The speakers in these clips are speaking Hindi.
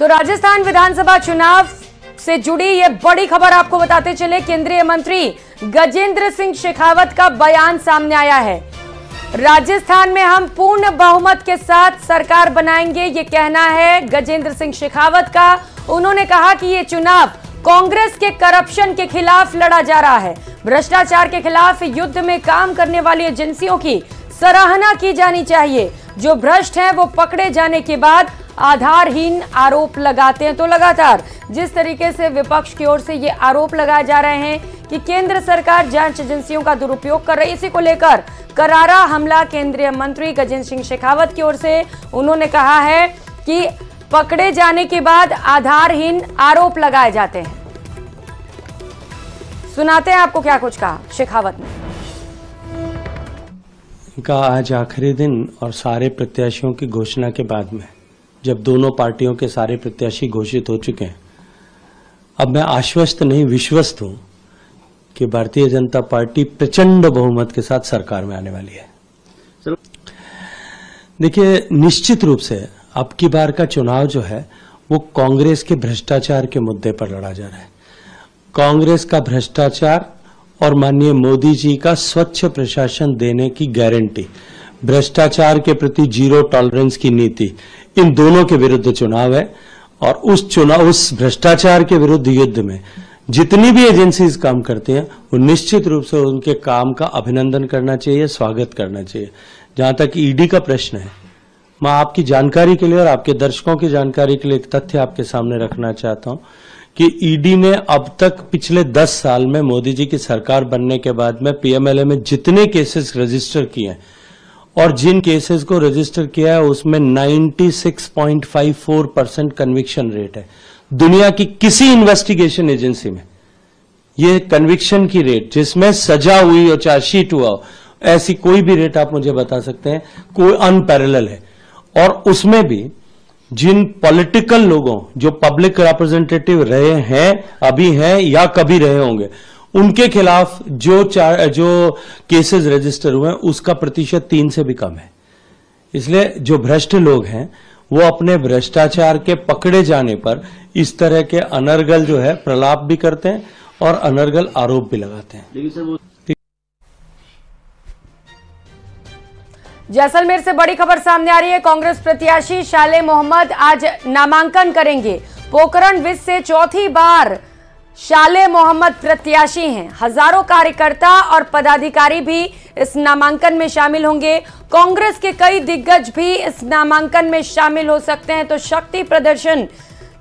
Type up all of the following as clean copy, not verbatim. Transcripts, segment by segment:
तो राजस्थान विधानसभा चुनाव से जुड़ी ये बड़ी खबर आपको बताते चले। केंद्रीय मंत्री गजेंद्र सिंह शेखावत का बयान सामने आया है। राजस्थान में हम पूर्ण बहुमत के साथ सरकार बनाएंगे, ये कहना है गजेंद्र सिंह शेखावत का। उन्होंने कहा कि ये चुनाव कांग्रेस के करप्शन के खिलाफ लड़ा जा रहा है। भ्रष्टाचार के खिलाफ युद्ध में काम करने वाली एजेंसियों की सराहना की जानी चाहिए। जो भ्रष्ट हैं वो पकड़े जाने के बाद आधारहीन आरोप लगाते हैं। तो लगातार जिस तरीके से विपक्ष की ओर से ये आरोप लगाए जा रहे हैं कि केंद्र सरकार जांच एजेंसियों का दुरुपयोग कर रही है, इसी को लेकर करारा हमला केंद्रीय मंत्री गजेंद्र सिंह शेखावत की ओर से। उन्होंने कहा है कि पकड़े जाने के बाद आधारहीन आरोप लगाए जाते हैं। सुनाते हैं आपको क्या कुछ कहा शेखावत ने। का आज आखिरी दिन और सारे प्रत्याशियों की घोषणा के बाद में, जब दोनों पार्टियों के सारे प्रत्याशी घोषित हो चुके हैं, अब मैं आश्वस्त नहीं विश्वस्त हूं कि भारतीय जनता पार्टी प्रचंड बहुमत के साथ सरकार में आने वाली है। देखिए, निश्चित रूप से अब की बार का चुनाव जो है वो कांग्रेस के भ्रष्टाचार के मुद्दे पर लड़ा जा रहा है। कांग्रेस का भ्रष्टाचार और माननीय मोदी जी का स्वच्छ प्रशासन देने की गारंटी, भ्रष्टाचार के प्रति जीरो टॉलरेंस की नीति, इन दोनों के विरुद्ध चुनाव है। और उस भ्रष्टाचार के विरुद्ध युद्ध में जितनी भी एजेंसीज काम करती हैं वो निश्चित रूप से उनके काम का अभिनंदन करना चाहिए, स्वागत करना चाहिए। जहां तक ईडी का प्रश्न है, मैं आपकी जानकारी के लिए और आपके दर्शकों की जानकारी के लिए एक तथ्य आपके सामने रखना चाहता हूं कि ईडी ने अब तक पिछले 10 साल में मोदी जी की सरकार बनने के बाद में पीएमएलए में जितने केसेस रजिस्टर किए हैं और जिन केसेस को रजिस्टर किया है उसमें 96.54% कन्विक्शन रेट है। दुनिया की किसी इन्वेस्टिगेशन एजेंसी में ये कन्विक्शन की रेट, जिसमें सजा हुई और चार्जशीट हुआ हो, ऐसी कोई भी रेट आप मुझे बता सकते हैं, कोई अनपैरेलल है। और उसमें भी जिन पॉलिटिकल लोगों, जो पब्लिक रिप्रेजेंटेटिव रहे हैं, अभी हैं या कभी रहे होंगे, उनके खिलाफ जो केसेस रजिस्टर हुए हैं उसका प्रतिशत 3 से भी कम है। इसलिए जो भ्रष्ट लोग हैं वो अपने भ्रष्टाचार के पकड़े जाने पर इस तरह के अनर्गल जो है प्रलाप भी करते हैं और अनर्गल आरोप भी लगाते हैं। लेकिन सर वो जैसलमेर से बड़ी खबर सामने आ रही है। कांग्रेस प्रत्याशी शाले मोहम्मद आज नामांकन करेंगे। पोखरण विस से चौथी बार शाले मोहम्मद प्रत्याशी हैं। हजारों कार्यकर्ता और पदाधिकारी भी इस नामांकन में शामिल होंगे। कांग्रेस के कई दिग्गज भी इस नामांकन में शामिल हो सकते हैं। तो शक्ति प्रदर्शन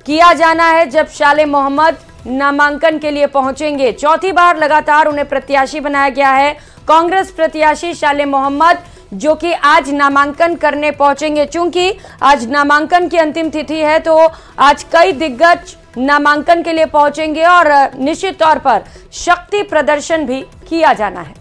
किया जाना है जब शाले मोहम्मद नामांकन के लिए पहुंचेंगे। चौथी बार लगातार उन्हें प्रत्याशी बनाया गया है। कांग्रेस प्रत्याशी शाले मोहम्मद जो कि आज नामांकन करने पहुंचेंगे। चूंकि आज नामांकन की अंतिम तिथि है तो आज कई दिग्गज नामांकन के लिए पहुंचेंगे और निश्चित तौर पर शक्ति प्रदर्शन भी किया जाना है।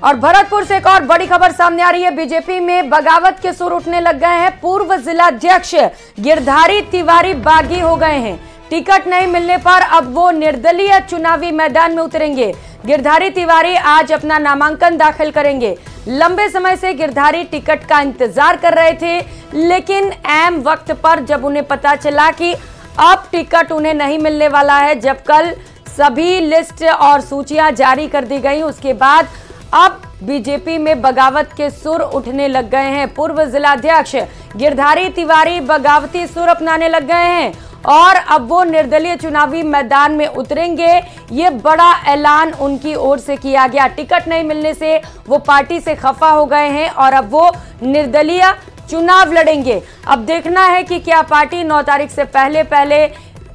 और भरतपुर से एक और बड़ी खबर सामने आ रही है। बीजेपी में बगावत के सुर उठने लग गए हैं। पूर्व जिलाध्यक्ष गिरधारी तिवारी बागी हो गए हैं। टिकट नहीं मिलने पर अब वो निर्दलीय चुनावी मैदान में उतरेंगे। गिरधारी तिवारी आज अपना नामांकन दाखिल करेंगे। लंबे समय से गिरधारी टिकट का इंतजार कर रहे थे, लेकिन ऐन वक्त पर जब उन्हें पता चला कि अब टिकट उन्हें नहीं मिलने वाला है, जब कल सभी लिस्ट और सूचियां जारी कर दी गई, उसके बाद अब बीजेपी में बगावत के सुर उठने लग गए हैं। पूर्व जिलाध्यक्ष गिरधारी तिवारी बगावती सुर अपनाने लग गए हैं और अब वो निर्दलीय चुनावी मैदान में उतरेंगे। ये बड़ा ऐलान उनकी ओर से किया गया। टिकट नहीं मिलने से वो पार्टी से खफा हो गए हैं और अब वो निर्दलीय चुनाव लड़ेंगे। अब देखना है कि क्या पार्टी 9 तारीख से पहले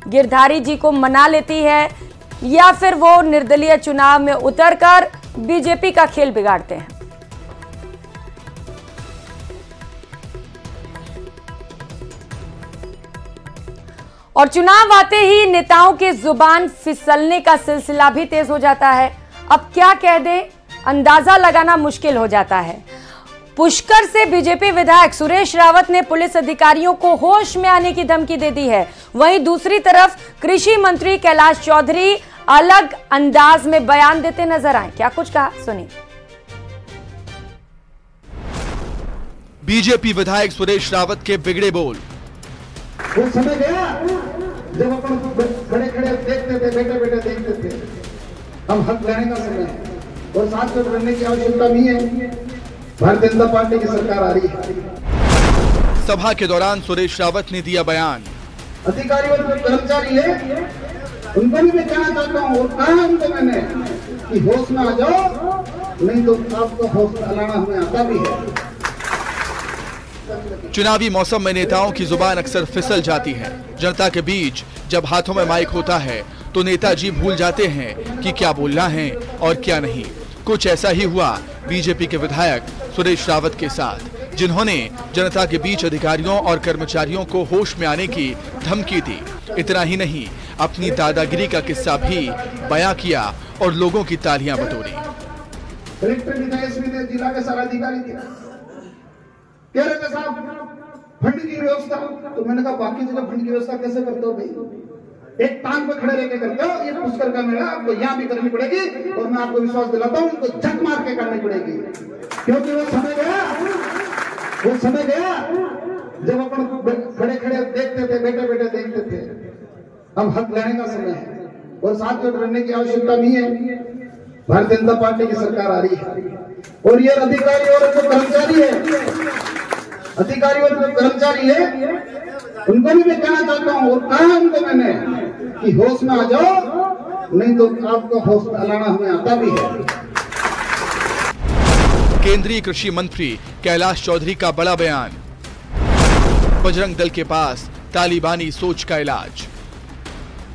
गिरधारी जी को मना लेती है या फिर वो निर्दलीय चुनाव में उतरकर बीजेपी का खेल बिगाड़ते हैं। और चुनाव आते ही नेताओं के जुबान फिसलने का सिलसिला भी तेज हो जाता है। अब क्या कह दे अंदाजा लगाना मुश्किल हो जाता है। पुष्कर से बीजेपी विधायक सुरेश रावत ने पुलिस अधिकारियों को होश में आने की धमकी दे दी है। वहीं दूसरी तरफ कृषि मंत्री कैलाश चौधरी अलग अंदाज में बयान देते नजर आए। क्या कुछ कहा, सुनिए। बीजेपी विधायक सुरेश रावत के बिगड़े बोल। वो समय गया जब अपन खड़े खड़े देखते थे, बैठे बैठे देखते थे। हम हक लेने का समय है और साथ में रहने की आवश्यकता नहीं है। भारतीय जनता पार्टी की सरकार आ रही है। सभा के दौरान सुरेश रावत ने दिया बयान। अधिकारी और कर्मचारी है, उनको भी मैं कहना चाहता हूँ और कहा उनको मैंने कि होश में आ जाओ, नहीं तो आपको होश में लाना हमें आता भी है। चुनावी मौसम में नेताओं की जुबान अक्सर फिसल जाती है। जनता के बीच जब हाथों में माइक होता है तो नेताजी भूल जाते हैं कि क्या बोलना है और क्या नहीं। कुछ ऐसा ही हुआ बीजेपी के विधायक सुरेश रावत के साथ, जिन्होंने जनता के बीच अधिकारियों और कर्मचारियों को होश में आने की धमकी दी। इतना ही नहीं, अपनी दादागिरी का किस्सा भी बयां किया और लोगों की तालियां बटोरी। कलेक्टर ने जिला के सारा अधिकारी दिया, कह रहे थे साहब फंड की व्यवस्था, तो मैंने कहा बाकी जगह फंड की व्यवस्था कैसे करते हो भाई? एक टांग पे खड़े रह के करते हो, ये पुष्कर का मेला आपको यहाँ भी करनी पड़ेगी और मैं आपको विश्वास दिलाता हूँ उनको झक मार के करनी पड़ेगी, क्योंकि वो समय गया जब अपन खड़े खड़े देखते थे, बैठे बैठे देखते थे। हम हक लेने का समय है और साथ में रहने की आवश्यकता नहीं है। भारतीय जनता पार्टी की सरकार आ रही है और ये अधिकारी और जो कर्मचारी है, उनको भी मैं कहना चाहता हूँ और कहा उनको मैंने कि होश में आ जाओ, नहीं तो आपको होश में लाना हमें आता भी है। केंद्रीय कृषि मंत्री कैलाश चौधरी का बड़ा बयान। बजरंग दल के पास तालिबानी सोच का इलाज।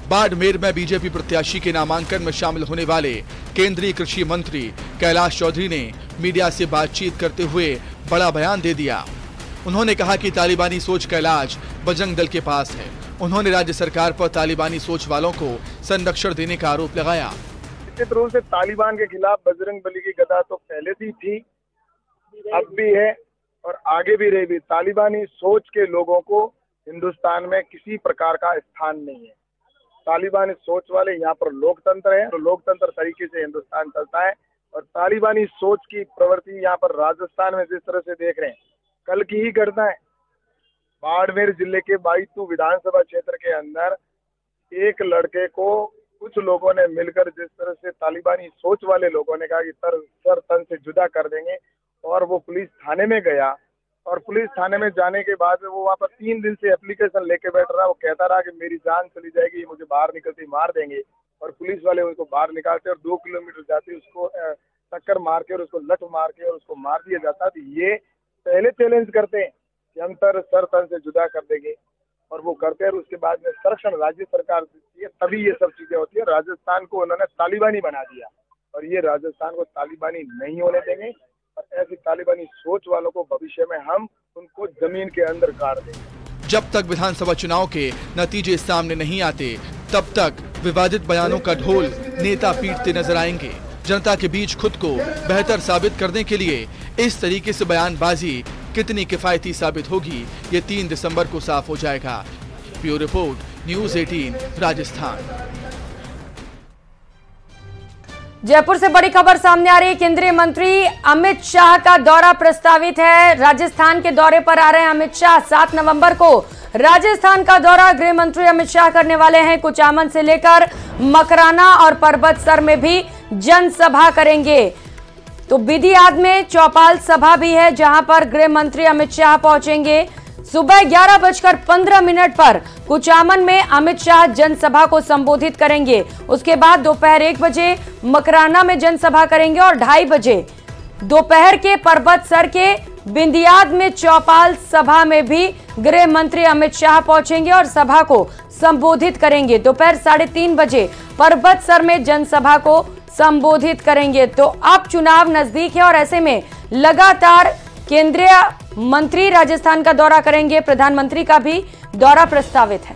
बाड़मेर में बीजेपी प्रत्याशी के नामांकन में शामिल होने वाले केंद्रीय कृषि मंत्री कैलाश चौधरी ने मीडिया से बातचीत करते हुए बड़ा बयान दे दिया। उन्होंने कहा कि तालिबानी सोच का इलाज बजरंग दल के पास है। उन्होंने राज्य सरकार पर तालिबानी सोच वालों को संरक्षण देने का आरोप लगाया। निश्चित रूप से तालिबान के खिलाफ बजरंग बली की गदा तो पहले से थी, अब भी है और आगे भी रहेगी। तालिबानी सोच के लोगों को हिंदुस्तान में किसी प्रकार का स्थान नहीं है। तालिबानी सोच वाले यहाँ पर लोकतंत्र है, तो लोकतंत्र तरीके से हिंदुस्तान चलता है। और तालिबानी सोच की प्रवृत्ति यहाँ पर राजस्थान में जिस तरह से देख रहे हैं, कल की ही घटना है। बाड़मेर जिले के बाईतू विधानसभा क्षेत्र के अंदर एक लड़के को कुछ लोगों ने मिलकर जिस तरह से तालिबानी सोच वाले लोगों ने कहा कि सर तन से जुदा कर देंगे, और वो पुलिस थाने में गया और पुलिस थाने में जाने के बाद वो वहाँ पर 3 दिन से एप्लीकेशन लेके बैठ रहा। वो कहता रहा कि मेरी जान चली जाएगी, मुझे बाहर निकलते मार देंगे, और पुलिस वाले उसको बाहर निकालते और 2 किलोमीटर जाते उसको टक्कर मार के और उसको लठ मार के और उसको मार दिया जाता। तो ये पहले चैलेंज करते हैं कि हम सर तन से जुदा कर देंगे, और वो करते हैं। और उसके बाद में संरक्षण राज्य सरकार देती है, तभी ये सब चीजें होती है। राजस्थान को उन्होंने तालिबानी बना दिया और ये राजस्थान को तालिबानी नहीं होने देंगे। और ऐसी तालिबानी सोच वालों को भविष्य में हम उनको जमीन के अंदर गाड़ देंगे। जब तक विधानसभा चुनाव के नतीजे सामने नहीं आते, तब तक विवादित बयानों का ढोल नेता पीटते नजर आएंगे। जनता के बीच खुद को बेहतर साबित करने के लिए इस तरीके से बयानबाजी कितनी किफायती साबित होगी, ये 3 दिसंबर को साफ हो जाएगा। Bureau report, news 18 Rajasthan. Jaipur से बड़ी खबर सामने आ रही है। केंद्रीय मंत्री अमित शाह का दौरा प्रस्तावित है। राजस्थान के दौरे पर आ रहे हैं अमित शाह। 7 नवंबर को राजस्थान का दौरा गृह मंत्री अमित शाह करने वाले हैं। कुचामन से लेकर मकराना और परबतसर में भी जनसभा करेंगे। तो बिदियाद में चौपाल सभा भी है, जहां पर गृह मंत्री अमित शाह पहुंचेंगे। सुबह 11:15 पर कुचामन में अमित शाह जनसभा को संबोधित करेंगे। उसके बाद दोपहर 1 बजे मकराना में जनसभा करेंगे और 2:30 बजे दोपहर के परबतसर के बिंदियाद में चौपाल सभा में भी गृह मंत्री अमित शाह पहुंचेंगे और सभा को संबोधित करेंगे। दोपहर 3:30 बजे परबतसर में जनसभा को संबोधित करेंगे। तो अब चुनाव नजदीक है और ऐसे में लगातार केंद्रीय मंत्री राजस्थान का दौरा करेंगे। प्रधानमंत्री का भी दौरा प्रस्तावित है।